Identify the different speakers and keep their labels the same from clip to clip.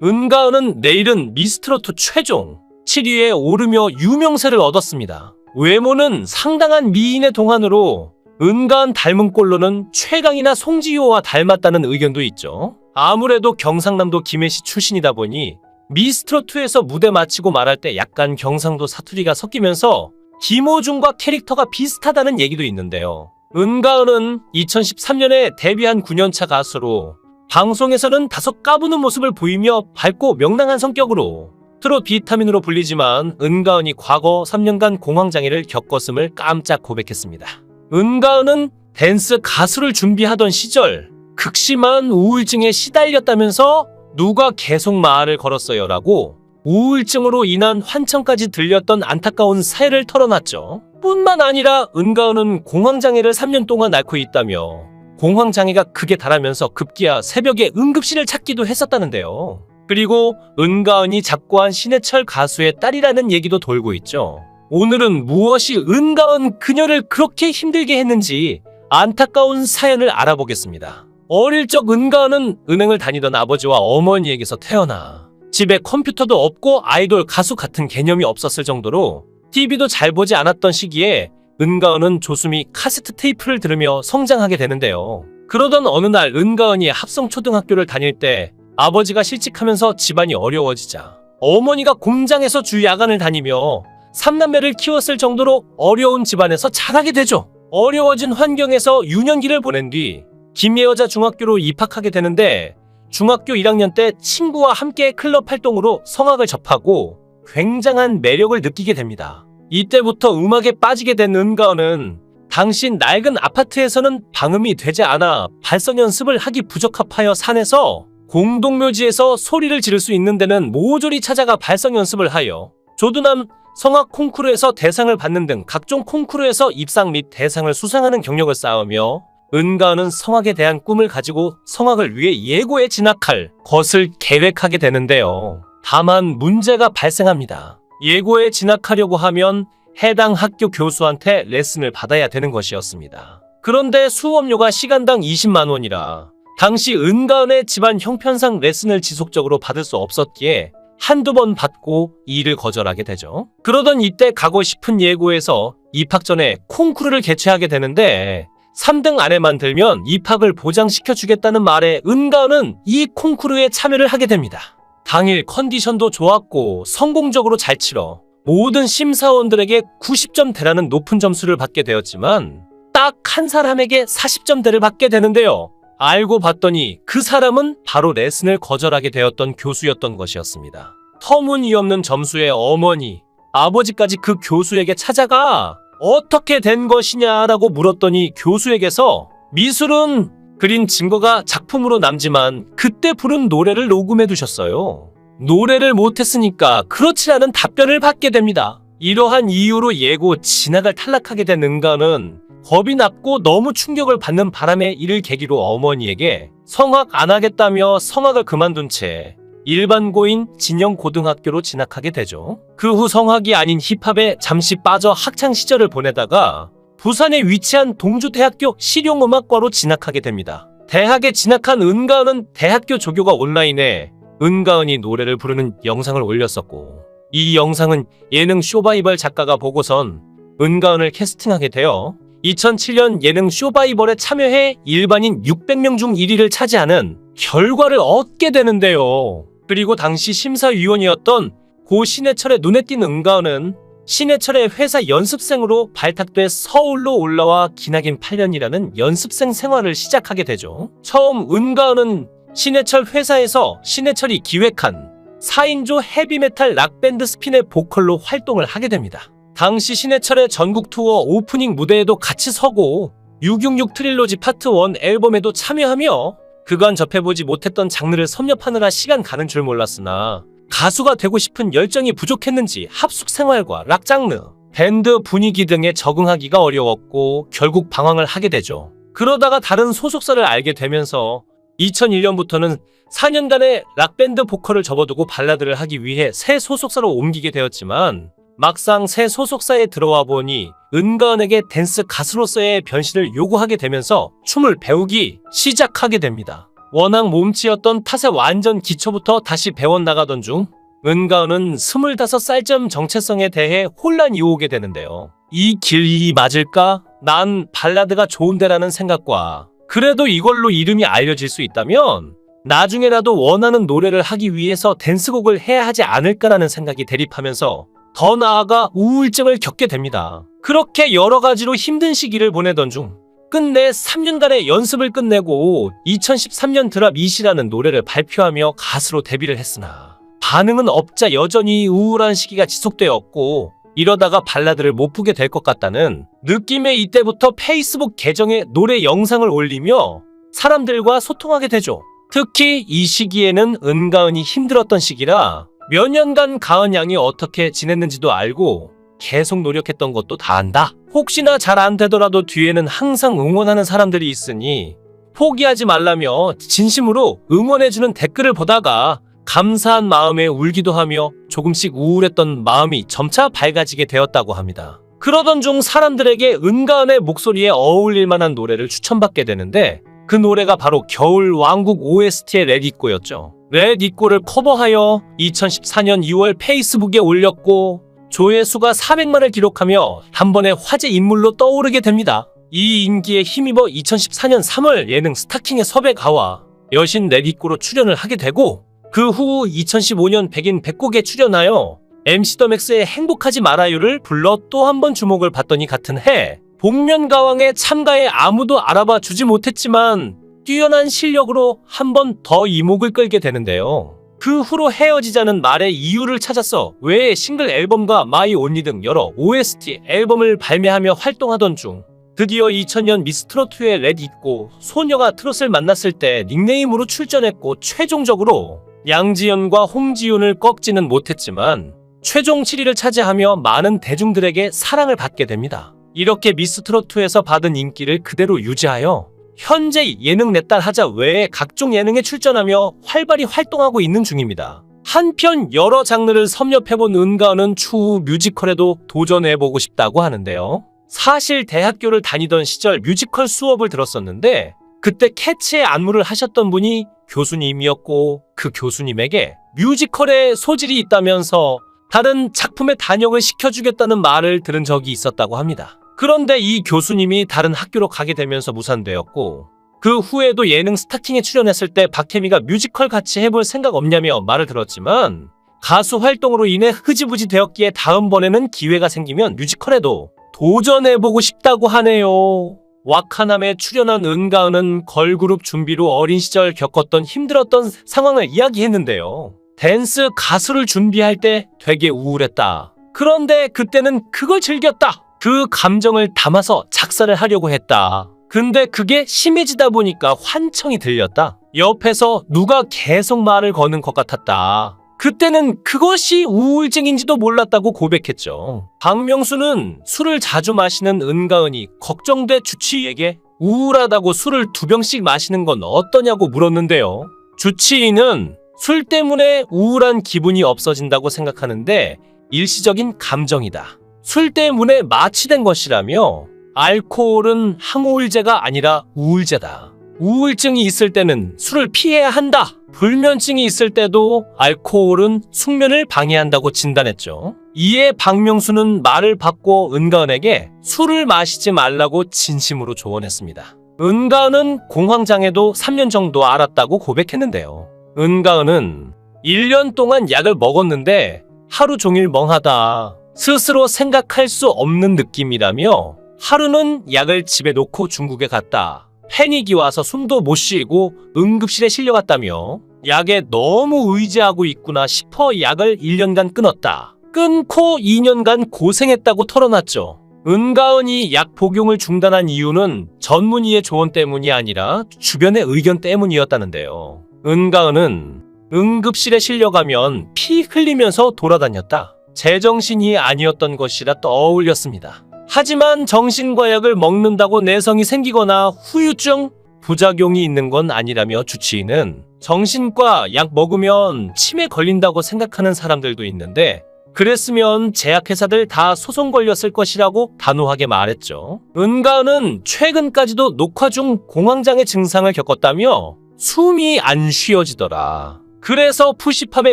Speaker 1: 은가은은 내일은 미스트롯 최종 7위에 오르며 유명세를 얻었습니다. 외모는 상당한 미인의 동안으로 은가은 닮은 꼴로는 최강이나 송지효와 닮았다는 의견도 있죠. 아무래도 경상남도 김해시 출신이다 보니 미스트롯2에서 무대 마치고 말할 때 약간 경상도 사투리가 섞이면서 김호중과 캐릭터가 비슷하다는 얘기도 있는데요. 은가은은 2013년에 데뷔한 9년차 가수로 방송에서는 다소 까부는 모습을 보이며 밝고 명랑한 성격으로 트롯 비타민으로 불리지만 은가은이 과거 3년간 공황장애를 겪었음을 깜짝 고백했습니다. 은가은은 댄스 가수를 준비하던 시절 극심한 우울증에 시달렸다면서 누가 계속 말을 걸었어요 라고 우울증으로 인한 환청까지 들렸던 안타까운 사연을 털어놨죠. 뿐만 아니라 은가은은 공황장애를 3년 동안 앓고 있다며 공황장애가 극에 달하면서 급기야 새벽에 응급실을 찾기도 했었다는데요. 그리고 은가은이 작고한 신해철 가수의 딸이라는 얘기도 돌고 있죠. 오늘은 무엇이 은가은 그녀를 그렇게 힘들게 했는지 안타까운 사연을 알아보겠습니다. 어릴 적 은가은은 은행을 다니던 아버지와 어머니에게서 태어나 집에 컴퓨터도 없고 아이돌 가수 같은 개념이 없었을 정도로 TV도 잘 보지 않았던 시기에 은가은은 조수미 카세트 테이프를 들으며 성장하게 되는데요. 그러던 어느 날 은가은이 합성초등학교를 다닐 때 아버지가 실직하면서 집안이 어려워지자 어머니가 공장에서 주 야간을 다니며 3남매를 키웠을 정도로 어려운 집안에서 자라게 되죠. 어려워진 환경에서 유년기를 보낸 뒤 김예여자 중학교로 입학하게 되는데 중학교 1학년 때 친구와 함께 클럽 활동으로 성악을 접하고 굉장한 매력을 느끼게 됩니다. 이때부터 음악에 빠지게 된 은가은은 당시 낡은 아파트에서는 방음이 되지 않아 발성 연습을 하기 부적합하여 산에서 공동묘지에서 소리를 지를 수 있는 데는 모조리 찾아가 발성 연습을 하여 조두남 성악 콩쿠르에서 대상을 받는 등 각종 콩쿠르에서 입상 및 대상을 수상하는 경력을 쌓으며 은가은은 성악에 대한 꿈을 가지고 성악을 위해 예고에 진학할 것을 계획하게 되는데요. 다만 문제가 발생합니다. 예고에 진학하려고 하면 해당 학교 교수한테 레슨을 받아야 되는 것이었습니다. 그런데 수업료가 시간당 20만 원이라 당시 은가은의 집안 형편상 레슨을 지속적으로 받을 수 없었기에 한두 번 받고 일을 거절하게 되죠. 그러던 이때 가고 싶은 예고에서 입학 전에 콩쿠르를 개최하게 되는데 3등 안에만 들면 입학을 보장시켜주겠다는 말에 은가은은 이 콩쿠르에 참여를 하게 됩니다. 당일 컨디션도 좋았고 성공적으로 잘 치러 모든 심사원들에게 90점대라는 높은 점수를 받게 되었지만 딱 한 사람에게 40점대를 받게 되는데요. 알고 봤더니 그 사람은 바로 레슨을 거절하게 되었던 교수였던 것이었습니다. 터무니없는 점수의 어머니, 아버지까지 그 교수에게 찾아가 어떻게 된 것이냐라고 물었더니 교수에게서 미술은 그린 증거가 작품으로 남지만 그때 부른 노래를 녹음해 두셨어요. 노래를 못했으니까 그렇지 않은 답변을 받게 됩니다. 이러한 이유로 예고 진학을 탈락하게 된 은가는 겁이 났고 너무 충격을 받는 바람에 이를 계기로 어머니에게 성악 안 하겠다며 성악을 그만둔 채 일반고인 진영고등학교로 진학하게 되죠. 그 후 성악이 아닌 힙합에 잠시 빠져 학창시절을 보내다가 부산에 위치한 동주대학교 실용음악과로 진학하게 됩니다. 대학에 진학한 은가은은 대학교 조교가 온라인에 은가은이 노래를 부르는 영상을 올렸었고 이 영상은 예능 쇼바이벌 작가가 보고선 은가은을 캐스팅하게 되어 2007년 예능 쇼바이벌에 참여해 일반인 600명 중 1위를 차지하는 결과를 얻게 되는데요. 그리고 당시 심사위원이었던 고 신해철의 눈에 띈 은가은은 신해철의 회사 연습생으로 발탁돼 서울로 올라와 기나긴 8년이라는 연습생 생활을 시작하게 되죠. 처음 은가은은 신해철 회사에서 신해철이 기획한 4인조 헤비메탈 락밴드 스핀의 보컬로 활동을 하게 됩니다. 당시 신해철의 전국 투어 오프닝 무대에도 같이 서고 666 트릴로지 파트 1 앨범에도 참여하며 그간 접해보지 못했던 장르를 섭렵하느라 시간 가는 줄 몰랐으나 가수가 되고 싶은 열정이 부족했는지 합숙 생활과 락 장르, 밴드 분위기 등에 적응하기가 어려웠고 결국 방황을 하게 되죠. 그러다가 다른 소속사를 알게 되면서 2001년부터는 4년간의 락밴드 보컬을 접어두고 발라드를 하기 위해 새 소속사로 옮기게 되었지만 막상 새 소속사에 들어와 보니 은가은에게 댄스 가수로서의 변신을 요구하게 되면서 춤을 배우기 시작하게 됩니다. 워낙 몸치였던 탓에 완전 기초부터 다시 배워나가던 중 은가은은 25살쯤 정체성에 대해 혼란이 오게 되는데요. 이 길이 맞을까? 난 발라드가 좋은데라는 생각과 그래도 이걸로 이름이 알려질 수 있다면 나중에라도 원하는 노래를 하기 위해서 댄스곡을 해야 하지 않을까라는 생각이 대립하면서 더 나아가 우울증을 겪게 됩니다. 그렇게 여러 가지로 힘든 시기를 보내던 중 끝내 3년간의 연습을 끝내고 2013년 드랍 이시라는 노래를 발표하며 가수로 데뷔를 했으나 반응은 없자 여전히 우울한 시기가 지속되었고 이러다가 발라드를 못 부게 될 것 같다는 느낌에 이때부터 페이스북 계정에 노래 영상을 올리며 사람들과 소통하게 되죠. 특히 이 시기에는 은가은이 힘들었던 시기라 몇 년간 가은 양이 어떻게 지냈는지도 알고 계속 노력했던 것도 다 안다. 혹시나 잘 안 되더라도 뒤에는 항상 응원하는 사람들이 있으니 포기하지 말라며 진심으로 응원해주는 댓글을 보다가 감사한 마음에 울기도 하며 조금씩 우울했던 마음이 점차 밝아지게 되었다고 합니다. 그러던 중 사람들에게 은가은의 목소리에 어울릴 만한 노래를 추천받게 되는데 그 노래가 바로 겨울 왕국 OST의 Let It Go였죠. Let It Go를 커버하여 2014년 2월 페이스북에 올렸고 조회수가 400만을 기록하며 단번에 화제 인물로 떠오르게 됩니다. 이 인기에 힘입어 2014년 3월 예능 스타킹의 섭외가와 여신 Let It Go로 출연을 하게 되고 그 후 2015년 백인 백곡에 출연하여 MC 더 맥스의 행복하지 말아요를 불러 또 한 번 주목을 받더니 같은 해 복면가왕에 참가해 아무도 알아봐 주지 못했지만 뛰어난 실력으로 한 번 더 이목을 끌게 되는데요. 그 후로 헤어지자는 말의 이유를 찾아서 외에 싱글 앨범과 마이 온리 등 여러 OST 앨범을 발매하며 활동하던 중 드디어 2000년 미스트롯2의 Let It Go 소녀가 트롯을 만났을 때 닉네임으로 출전했고 최종적으로 양지연과 홍지윤을 꺾지는 못했지만 최종 7위를 차지하며 많은 대중들에게 사랑을 받게 됩니다. 이렇게 미스트롯2에서 받은 인기를 그대로 유지하여 현재 예능 내 딸 하자 외에 각종 예능에 출전하며 활발히 활동하고 있는 중입니다. 한편 여러 장르를 섭렵해본 은가은은 추후 뮤지컬에도 도전해보고 싶다고 하는데요. 사실 대학교를 다니던 시절 뮤지컬 수업을 들었었는데 그때 캐치의 안무를 하셨던 분이 교수님이었고 그 교수님에게 뮤지컬에 소질이 있다면서 다른 작품에 단역을 시켜주겠다는 말을 들은 적이 있었다고 합니다. 그런데 이 교수님이 다른 학교로 가게 되면서 무산되었고 그 후에도 예능 스타킹에 출연했을 때 박혜미가 뮤지컬 같이 해볼 생각 없냐며 말을 들었지만 가수 활동으로 인해 흐지부지 되었기에 다음번에는 기회가 생기면 뮤지컬에도 도전해보고 싶다고 하네요. 와카남에 출연한 은가은은 걸그룹 준비로 어린 시절 겪었던 힘들었던 상황을 이야기했는데요. 댄스 가수를 준비할 때 되게 우울했다. 그런데 그때는 그걸 즐겼다. 그 감정을 담아서 작사를 하려고 했다. 근데 그게 심해지다 보니까 환청이 들렸다. 옆에서 누가 계속 말을 거는 것 같았다. 그때는 그것이 우울증인지도 몰랐다고 고백했죠. 박명수는 술을 자주 마시는 은가은이 걱정돼 주치의에게 우울하다고 술을 2병씩 마시는 건 어떠냐고 물었는데요. 주치의는 술 때문에 우울한 기분이 없어진다고 생각하는데 일시적인 감정이다. 술 때문에 마취된 것이라며 알코올은 항우울제가 아니라 우울제다. 우울증이 있을 때는 술을 피해야 한다. 불면증이 있을 때도 알코올은 숙면을 방해한다고 진단했죠. 이에 박명수는 말을 바꿔 은가은에게 술을 마시지 말라고 진심으로 조언했습니다. 은가은은 공황장애도 3년 정도 앓았다고 고백했는데요. 은가은은 1년 동안 약을 먹었는데 하루 종일 멍하다. 스스로 생각할 수 없는 느낌이라며 하루는 약을 집에 놓고 중국에 갔다. 패닉이 와서 숨도 못 쉬고 응급실에 실려갔다며 약에 너무 의지하고 있구나 싶어 약을 1년간 끊었다. 끊고 2년간 고생했다고 털어놨죠. 은가은이 약 복용을 중단한 이유는 전문의의 조언 때문이 아니라 주변의 의견 때문이었다는데요. 은가은은 응급실에 실려가면 피 흘리면서 돌아다녔다. 제정신이 아니었던 것이라 떠올렸습니다. 하지만 정신과 약을 먹는다고 내성이 생기거나 후유증, 부작용이 있는 건 아니라며 주치의는 정신과 약 먹으면 치매 걸린다고 생각하는 사람들도 있는데 그랬으면 제약회사들 다 소송 걸렸을 것이라고 단호하게 말했죠. 은가은은 최근까지도 녹화 중 공황장애 증상을 겪었다며 숨이 안 쉬어지더라. 그래서 푸시팝에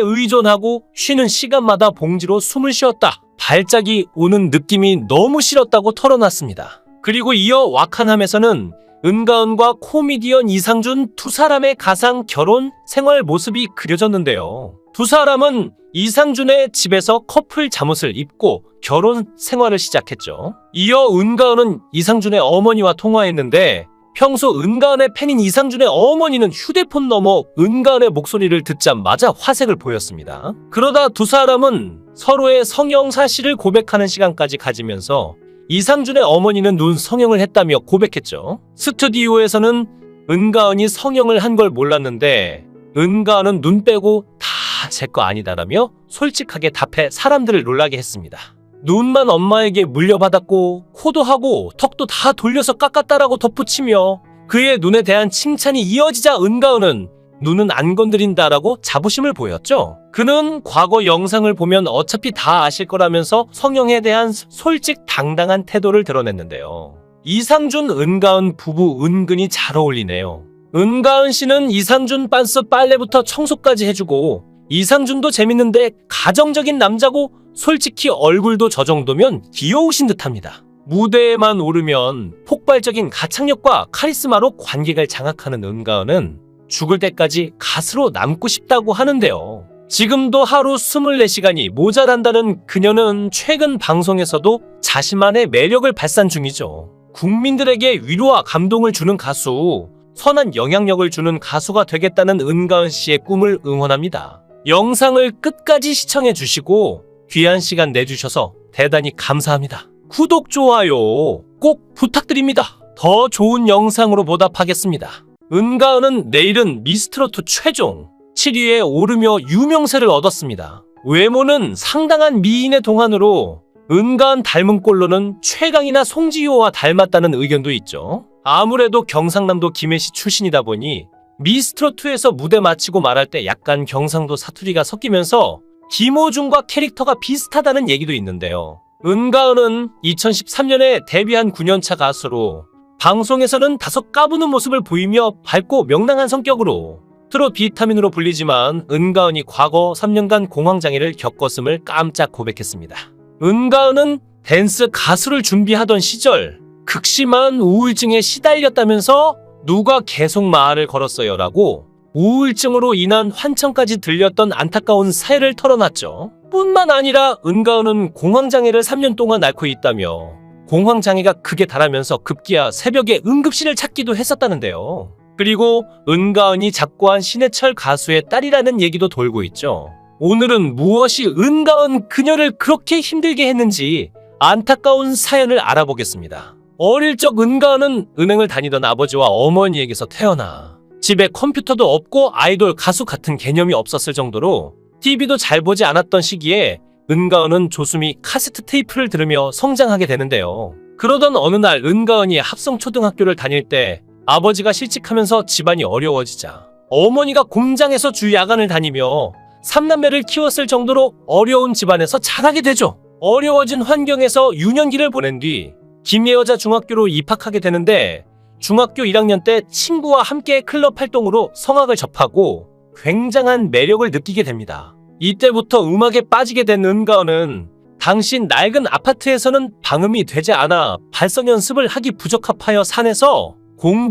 Speaker 1: 의존하고 쉬는 시간마다 봉지로 숨을 쉬었다. 발작이 오는 느낌이 너무 싫었다고 털어놨습니다. 그리고 이어 와칸함에서는 은가은과 코미디언 이상준 두 사람의 가상 결혼 생활 모습이 그려졌는데요. 두 사람은 이상준의 집에서 커플 잠옷을 입고 결혼 생활을 시작했죠. 이어 은가은은 이상준의 어머니와 통화했는데 평소 은가은의 팬인 이상준의 어머니는 휴대폰 너머 은가은의 목소리를 듣자마자 화색을 보였습니다. 그러다 두 사람은 서로의 성형 사실을 고백하는 시간까지 가지면서 이상준의 어머니는 눈 성형을 했다며 고백했죠. 스튜디오에서는 은가은이 성형을 한 걸 몰랐는데 은가은은 눈 빼고 다 제 거 아니다라며 솔직하게 답해 사람들을 놀라게 했습니다. 눈만 엄마에게 물려받았고 코도 하고 턱도 다 돌려서 깎았다라고 덧붙이며 그의 눈에 대한 칭찬이 이어지자 은가은은 눈은 안 건드린다라고 자부심을 보였죠. 그는 과거 영상을 보면 어차피 다 아실 거라면서 성형에 대한 솔직당당한 태도를 드러냈는데요. 이상준, 은가은 부부 은근히 잘 어울리네요. 은가은 씨는 이상준 빤스 빨래부터 청소까지 해주고 이상준도 재밌는데 가정적인 남자고 솔직히 얼굴도 저 정도면 귀여우신 듯합니다. 무대에만 오르면 폭발적인 가창력과 카리스마로 관객을 장악하는 은가은은 죽을 때까지 가수로 남고 싶다고 하는데요. 지금도 하루 24시간이 모자란다는 그녀는 최근 방송에서도 자신만의 매력을 발산 중이죠. 국민들에게 위로와 감동을 주는 가수, 선한 영향력을 주는 가수가 되겠다는 은가은 씨의 꿈을 응원합니다. 영상을 끝까지 시청해 주시고 귀한 시간 내주셔서 대단히 감사합니다. 구독, 좋아요 꼭 부탁드립니다. 더 좋은 영상으로 보답하겠습니다. 은가은은 내일은 미스트롯 최종 7위에 오르며 유명세를 얻었습니다. 외모는 상당한 미인의 동안으로 은가은 닮은 꼴로는 최강이나 송지효와 닮았다는 의견도 있죠. 아무래도 경상남도 김해시 출신이다 보니 미스트롯2에서 무대 마치고 말할 때 약간 경상도 사투리가 섞이면서 김호중과 캐릭터가 비슷하다는 얘기도 있는데요. 은가은은 2013년에 데뷔한 9년차 가수로 방송에서는 다소 까부는 모습을 보이며 밝고 명랑한 성격으로 트롯 비타민으로 불리지만 은가은이 과거 3년간 공황장애를 겪었음을 깜짝 고백했습니다. 은가은은 댄스 가수를 준비하던 시절 극심한 우울증에 시달렸다면서 누가 계속 말을 걸었어요 라고 우울증으로 인한 환청까지 들렸던 안타까운 사연을 털어놨죠. 뿐만 아니라 은가은은 공황장애를 3년 동안 앓고 있다며 공황장애가 극에 달하면서 급기야 새벽에 응급실을 찾기도 했었다는데요. 그리고 은가은이 작고한 신해철 가수의 딸이라는 얘기도 돌고 있죠. 오늘은 무엇이 은가은 그녀를 그렇게 힘들게 했는지 안타까운 사연을 알아보겠습니다. 어릴 적 은가은은 은행을 다니던 아버지와 어머니에게서 태어나 집에 컴퓨터도 없고 아이돌 가수 같은 개념이 없었을 정도로 TV도 잘 보지 않았던 시기에 은가은은 조수미 카세트 테이프를 들으며 성장하게 되는데요. 그러던 어느 날 은가은이 합성초등학교를 다닐 때 아버지가 실직하면서 집안이 어려워지자 어머니가 공장에서 주 야간을 다니며 3남매를 키웠을 정도로 어려운 집안에서 자라게 되죠. 어려워진 환경에서 유년기를 보낸 뒤 김예여자 중학교로 입학하게 되는데 중학교 1학년 때 친구와 함께 클럽 활동으로 성악을 접하고 굉장한 매력을 느끼게 됩니다. 이때부터 음악에 빠지게 된 은가은은 당시 낡은 아파트에서는 방음이 되지 않아 발성 연습을 하기 부적합하여 산에서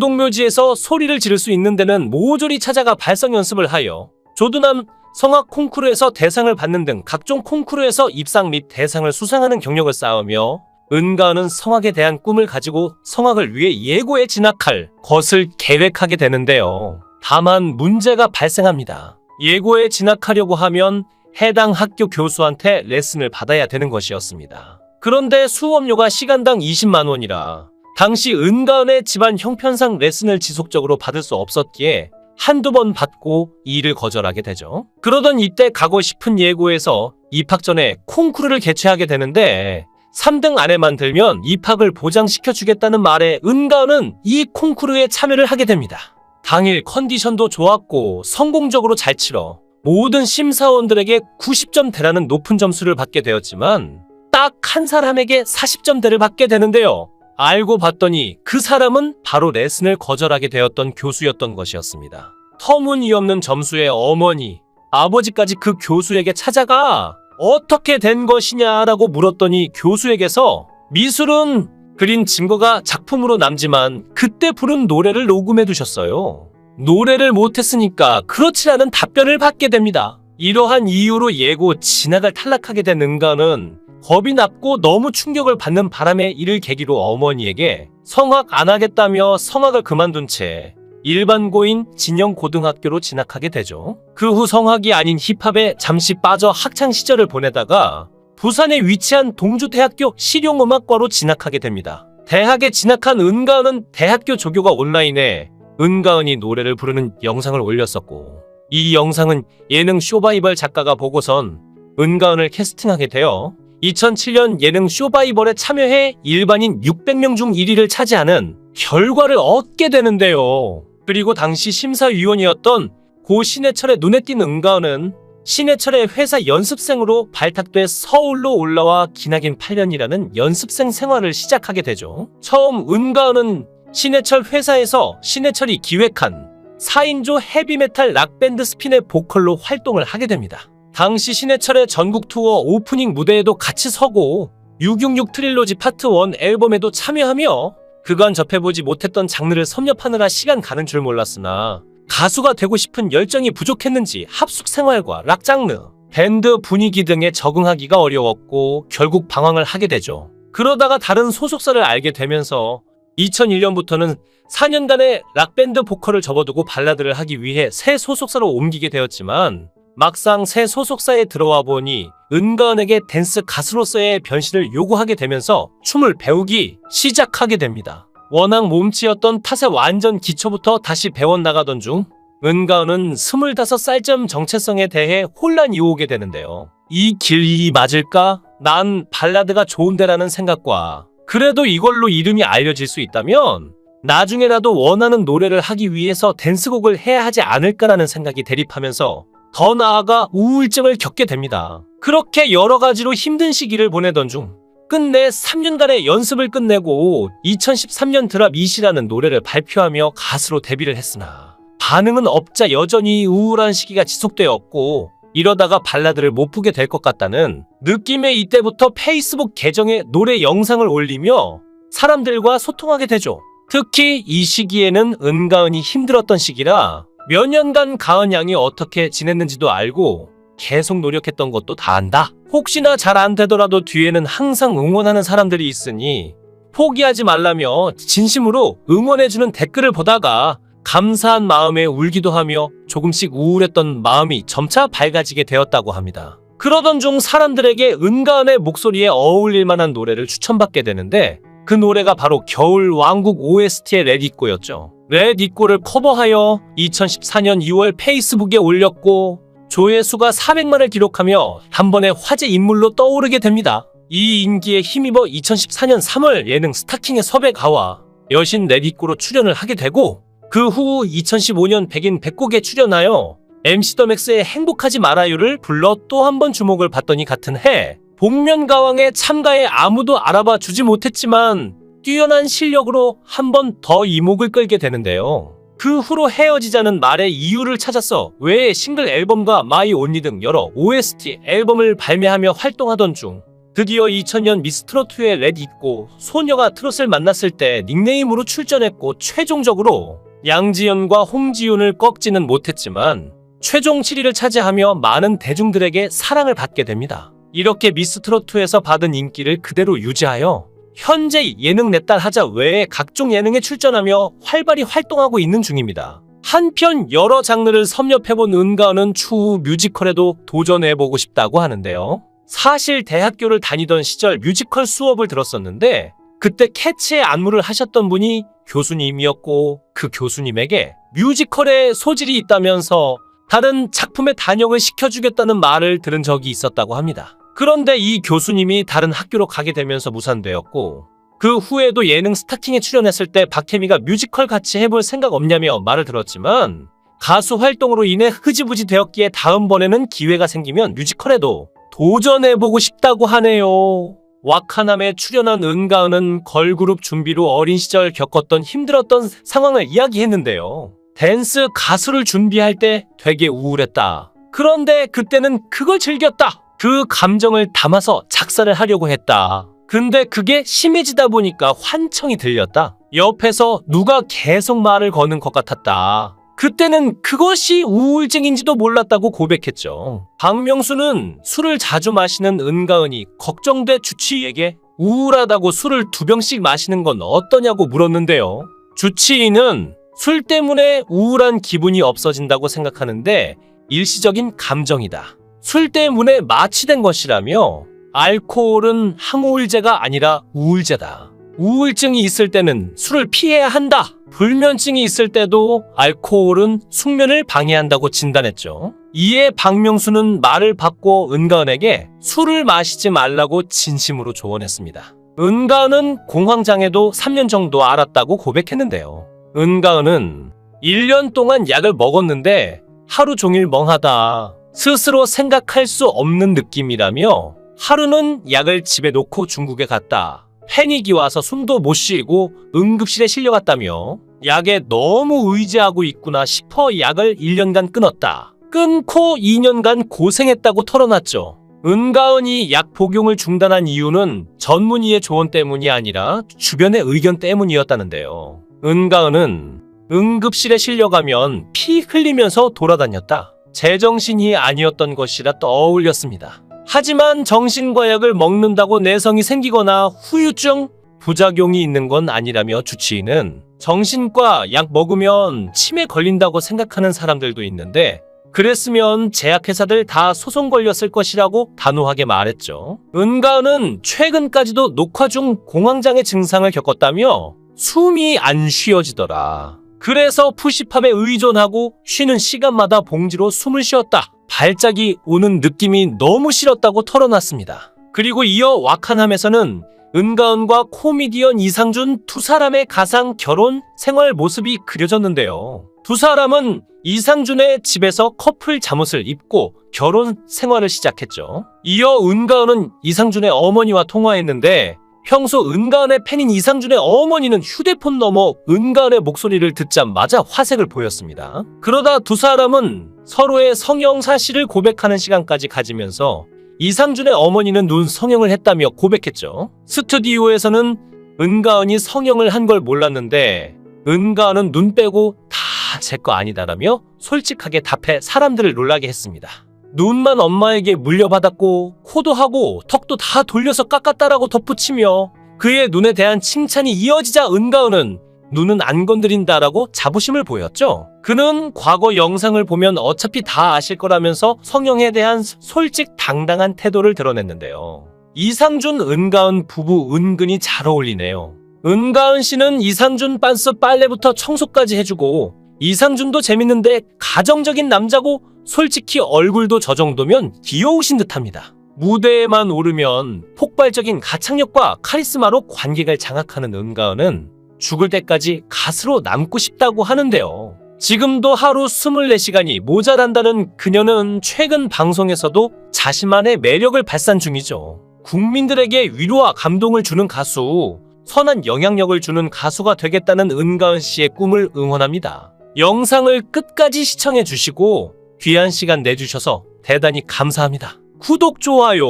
Speaker 1: 공동묘지에서 소리를 지를 수 있는 데는 모조리 찾아가 발성 연습을 하여 조두남 성악 콩쿠르에서 대상을 받는 등 각종 콩쿠르에서 입상 및 대상을 수상하는 경력을 쌓으며 은가은은 성악에 대한 꿈을 가지고 성악을 위해 예고에 진학할 것을 계획하게 되는데요. 다만 문제가 발생합니다. 예고에 진학하려고 하면 해당 학교 교수한테 레슨을 받아야 되는 것이었습니다. 그런데 수업료가 시간당 20만 원이라 당시 은가은의 집안 형편상 레슨을 지속적으로 받을 수 없었기에 한두 번 받고 일을 거절하게 되죠. 그러던 이때 가고 싶은 예고에서 입학 전에 콩쿠르를 개최하게 되는데 3등 안에만 들면 입학을 보장시켜주겠다는 말에 은가은은 이 콩쿠르에 참여를 하게 됩니다. 당일 컨디션도 좋았고 성공적으로 잘 치러 모든 심사원들에게 90점대라는 높은 점수를 받게 되었지만 딱 한 사람에게 40점대를 받게 되는데요. 알고 봤더니 그 사람은 바로 레슨을 거절하게 되었던 교수였던 것이었습니다. 터무니없는 점수의 어머니, 아버지까지 그 교수에게 찾아가 어떻게 된 것이냐라고 물었더니 교수에게서 미술은 그린 증거가 작품으로 남지만 그때 부른 노래를 녹음해 두셨어요. 노래를 못했으니까 그렇지라는 답변을 받게 됩니다. 이러한 이유로 예고 진학을 탈락하게 된 은가은은 겁이 났고 너무 충격을 받는 바람에 이를 계기로 어머니에게 성악 안 하겠다며 성악을 그만둔 채 일반고인 진영고등학교로 진학하게 되죠. 그 후 성악이 아닌 힙합에 잠시 빠져 학창시절을 보내다가 부산에 위치한 동주대학교 실용음악과로 진학하게 됩니다. 대학에 진학한 은가은은 대학교 조교가 온라인에 은가은이 노래를 부르는 영상을 올렸었고, 이 영상은 예능 쇼바이벌 작가가 보고선 은가은을 캐스팅하게 되어 2007년 예능 쇼바이벌에 참여해 일반인 600명 중 1위를 차지하는 결과를 얻게 되는데요. 그리고 당시 심사위원이었던 고 신해철의 눈에 띈 은가은은 신해철의 회사 연습생으로 발탁돼 서울로 올라와 기나긴 8년이라는 연습생 생활을 시작하게 되죠. 처음 은가은은 신해철 회사에서 신해철이 기획한 4인조 헤비메탈 락밴드 스핀의 보컬로 활동을 하게 됩니다. 당시 신해철의 전국 투어 오프닝 무대에도 같이 서고 666 트릴로지 파트 1 앨범에도 참여하며 그간 접해보지 못했던 장르를 섭렵하느라 시간 가는 줄 몰랐으나 가수가 되고 싶은 열정이 부족했는지 합숙 생활과 락 장르, 밴드 분위기 등에 적응하기가 어려웠고 결국 방황을 하게 되죠. 그러다가 다른 소속사를 알게 되면서 2001년부터는 4년간의 락밴드 보컬을 접어두고 발라드를 하기 위해 새 소속사로 옮기게 되었지만 막상 새 소속사에 들어와 보니 은가은에게 댄스 가수로서의 변신을 요구하게 되면서 춤을 배우기 시작하게 됩니다. 워낙 몸치였던 탓에 완전 기초부터 다시 배워나가던 중 은가은은 25살쯤 정체성에 대해 혼란이 오게 되는데요. 이 길이 맞을까? 난 발라드가 좋은데라는 생각과 그래도 이걸로 이름이 알려질 수 있다면 나중에라도 원하는 노래를 하기 위해서 댄스곡을 해야 하지 않을까라는 생각이 대립하면서 더 나아가 우울증을 겪게 됩니다. 그렇게 여러 가지로 힘든 시기를 보내던 중 끝내 3년간의 연습을 끝내고 2013년 드랍 이시라는 노래를 발표하며 가수로 데뷔를 했으나 반응은 없자 여전히 우울한 시기가 지속되었고 이러다가 발라드를 못 부게 될 것 같다는 느낌에 이때부터 페이스북 계정에 노래 영상을 올리며 사람들과 소통하게 되죠. 특히 이 시기에는 은가은이 힘들었던 시기라 몇 년간 가은 양이 어떻게 지냈는지도 알고 계속 노력했던 것도 다 안다. 혹시나 잘 안 되더라도 뒤에는 항상 응원하는 사람들이 있으니 포기하지 말라며 진심으로 응원해주는 댓글을 보다가 감사한 마음에 울기도 하며 조금씩 우울했던 마음이 점차 밝아지게 되었다고 합니다. 그러던 중 사람들에게 은가은의 목소리에 어울릴 만한 노래를 추천받게 되는데 그 노래가 바로 겨울왕국 OST의 Let It Go였죠. Let It Go를 커버하여 2014년 2월 페이스북에 올렸고 조회수가 400만을 기록하며 단번에 화제 인물로 떠오르게 됩니다. 이 인기에 힘입어 2014년 3월 예능 스타킹의 섭외가와 여신 Let It Go로 출연을 하게 되고 그 후 2015년 백인 100곡에 출연하여 MC 더 맥스의 행복하지 말아요를 불러 또 한 번 주목을 받더니 같은 해 복면가왕에 참가해 아무도 알아봐 주지 못했지만 뛰어난 실력으로 한 번 더 이목을 끌게 되는데요. 그 후로 헤어지자는 말의 이유를 찾아서 외에 싱글 앨범과 My Only 등 여러 OST 앨범을 발매하며 활동하던 중 드디어 2000년 미스트롯2의 Let It Go, 소녀가 트롯을 만났을 때 닉네임으로 출전했고 최종적으로 양지연과 홍지윤을 꺾지는 못했지만 최종 7위를 차지하며 많은 대중들에게 사랑을 받게 됩니다. 이렇게 미스트롯2에서 받은 인기를 그대로 유지하여 현재 예능 내 딸 하자 외에 각종 예능에 출전하며 활발히 활동하고 있는 중입니다. 한편 여러 장르를 섭렵해본 은가은은 추후 뮤지컬에도 도전해보고 싶다고 하는데요. 사실 대학교를 다니던 시절 뮤지컬 수업을 들었었는데 그때 캐치의 안무를 하셨던 분이 교수님이었고 그 교수님에게 뮤지컬에 소질이 있다면서 다른 작품에 단역을 시켜주겠다는 말을 들은 적이 있었다고 합니다. 그런데 이 교수님이 다른 학교로 가게 되면서 무산되었고 그 후에도 예능 스타킹에 출연했을 때 박혜미가 뮤지컬 같이 해볼 생각 없냐며 말을 들었지만 가수 활동으로 인해 흐지부지 되었기에 다음번에는 기회가 생기면 뮤지컬에도 도전해보고 싶다고 하네요. 와카남에 출연한 은가은은 걸그룹 준비로 어린 시절 겪었던 힘들었던 상황을 이야기했는데요. 댄스 가수를 준비할 때 되게 우울했다. 그런데 그때는 그걸 즐겼다. 그 감정을 담아서 작사를 하려고 했다. 근데 그게 심해지다 보니까 환청이 들렸다. 옆에서 누가 계속 말을 거는 것 같았다. 그때는 그것이 우울증인지도 몰랐다고 고백했죠. 박명수는 술을 자주 마시는 은가은이 걱정돼 주치의에게 우울하다고 술을 2병씩 마시는 건 어떠냐고 물었는데요. 주치의는 술 때문에 우울한 기분이 없어진다고 생각하는데 일시적인 감정이다. 술 때문에 마취된 것이라며 알코올은 항우울제가 아니라 우울제다. 우울증이 있을 때는 술을 피해야 한다. 불면증이 있을 때도 알코올은 숙면을 방해한다고 진단했죠. 이에 박명수는 말을 바꿔 은가은에게 술을 마시지 말라고 진심으로 조언했습니다. 은가은은 공황장애도 3년 정도 앓았다고 고백했는데요. 은가은은 1년 동안 약을 먹었는데 하루 종일 멍하다. 스스로 생각할 수 없는 느낌이라며 하루는 약을 집에 놓고 중국에 갔다. 패닉이 와서 숨도 못 쉬고 응급실에 실려갔다며 약에 너무 의지하고 있구나 싶어 약을 1년간 끊었다. 끊고 2년간 고생했다고 털어놨죠. 은가은이 약 복용을 중단한 이유는 전문의의 조언 때문이 아니라 주변의 의견 때문이었다는데요. 은가은은 응급실에 실려가면 피 흘리면서 돌아다녔다. 제정신이 아니었던 것이라 떠올렸습니다. 하지만 정신과 약을 먹는다고 내성이 생기거나 후유증, 부작용이 있는 건 아니라며 주치의는 정신과 약 먹으면 치매 걸린다고 생각하는 사람들도 있는데 그랬으면 제약회사들 다 소송 걸렸을 것이라고 단호하게 말했죠. 은가은은 최근까지도 녹화 중 공황장애 증상을 겪었다며 숨이 안 쉬어지더라. 그래서 푸시팝에 의존하고 쉬는 시간마다 봉지로 숨을 쉬었다. 발작이 오는 느낌이 너무 싫었다고 털어놨습니다. 그리고 이어 와칸함에서는 은가은과 코미디언 이상준 두 사람의 가상 결혼 생활 모습이 그려졌는데요. 두 사람은 이상준의 집에서 커플 잠옷을 입고 결혼 생활을 시작했죠. 이어 은가은은 이상준의 어머니와 통화했는데 평소 은가은의 팬인 이상준의 어머니는 휴대폰 너머 은가은의 목소리를 듣자마자 화색을 보였습니다. 그러다 두 사람은 서로의 성형 사실을 고백하는 시간까지 가지면서 이상준의 어머니는 눈 성형을 했다며 고백했죠. 스튜디오에서는 은가은이 성형을 한 걸 몰랐는데 은가은은 눈 빼고 다 제 거 아니다라며 솔직하게 답해 사람들을 놀라게 했습니다. 눈만 엄마에게 물려받았고 코도 하고 턱도 다 돌려서 깎았다라고 덧붙이며 그의 눈에 대한 칭찬이 이어지자 은가은은 눈은 안 건드린다라고 자부심을 보였죠. 그는 과거 영상을 보면 어차피 다 아실 거라면서 성형에 대한 솔직당당한 태도를 드러냈는데요. 이상준, 은가은 부부 은근히 잘 어울리네요. 은가은 씨는 이상준 빤스 빨래부터 청소까지 해주고 이상준도 재밌는데 가정적인 남자고 솔직히 얼굴도 저 정도면 귀여우신 듯합니다. 무대에만 오르면 폭발적인 가창력과 카리스마로 관객을 장악하는 은가은은 죽을 때까지 가수로 남고 싶다고 하는데요. 지금도 하루 24시간이 모자란다는 그녀는 최근 방송에서도 자신만의 매력을 발산 중이죠. 국민들에게 위로와 감동을 주는 가수, 선한 영향력을 주는 가수가 되겠다는 은가은 씨의 꿈을 응원합니다. 영상을 끝까지 시청해 주시고 귀한 시간 내주셔서 대단히 감사합니다. 구독, 좋아요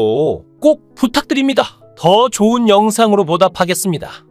Speaker 1: 꼭 부탁드립니다. 더 좋은 영상으로 보답하겠습니다.